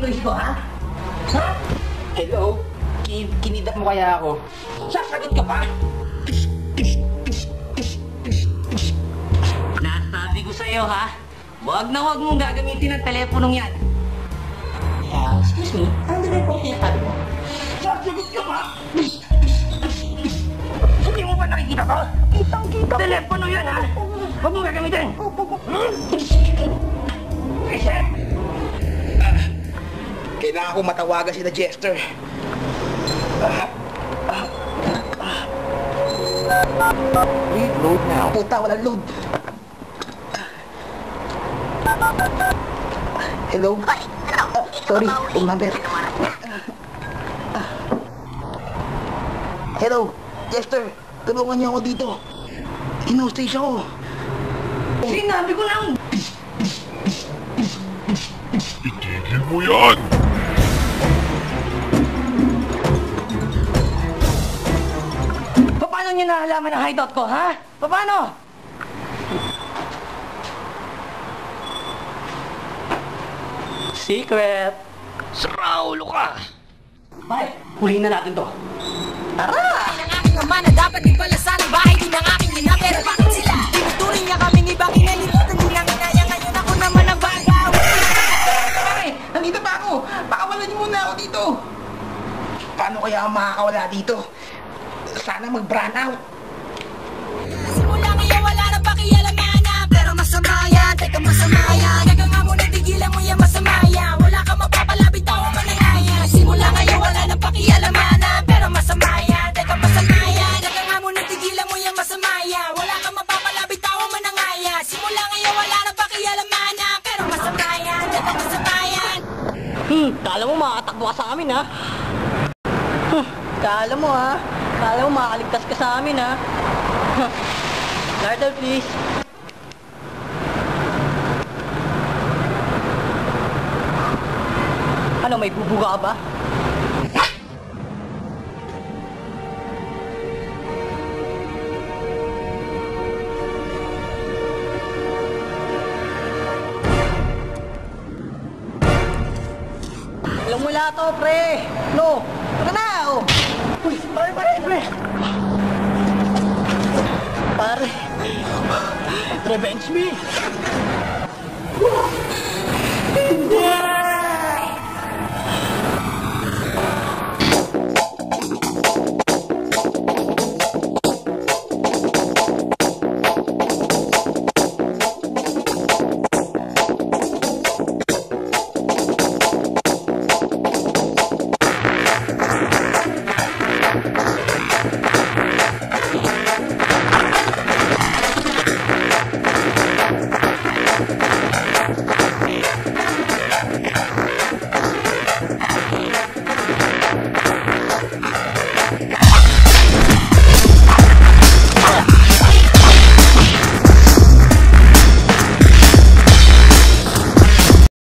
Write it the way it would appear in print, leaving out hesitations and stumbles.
clitoris ko, ha? Ha? Hello? Kinidap mo kaya ako? Sasagot ka pa? Nasabi ko sa'yo, ha? Huwag na huwag mong gagamitin ang teleponong yan. Excuse me? Ano na po sinasabi mo? Sasagot ka pa? Hindi mo ba nakikita ko? Kitang-kita. Telepono yan, ha? Huwag mong gagamitin. Reset! Kailangan ko matawagan si na Jester. Please load now. Puta, walang load. Hello? Sorry, wrong number. Hello, Jester. Tulungan niyo ako dito. In-hostage ako. Sinabi ko lang. Itigil mo yan! Paano niyo nalaman ang hideout ko, ha? Paano? Secret! Sira ulo ka! Bye! Huliin na natin to. Tara! Ng aking ama na dapat ipalasan ang bahay din ng aking ina. Pero bakit sila? Tinuturing niya kaming ibang inalilot. Hindi lang inaya ngayon ako naman ang bagaw. Pare! Nandito pa ako! Pakawalan niyo muna ako dito! Paano kaya ako makakawala dito? Sana mag-brand out! Simula ngayon wala na pakialamanan. Pero masama yan, teka masama yan. Naga nga muna tigilan mo yan, masama yan. Wala ka mapapalapit ako manangaya. Simula ngayon wala na pakialamanan. Pero masama yan, teka masama yan. Naga nga muna tigilan mo yan, masama yan. Wala ka mapapalapit ako manangaya. Simula ngayon wala na pakialamanan. Pero masama yan, teka masama yan. Kala mo makakatakbo ka sa amin, ha? Kala mo, ha? Kala mo makakaligtas ka sa amin, ha? Lardal, please. Ano, may bubuga ka ba? Alam mo lahat to, pre! No! Tara na, oh! Uy, pare, pre! Pare! Revenge me!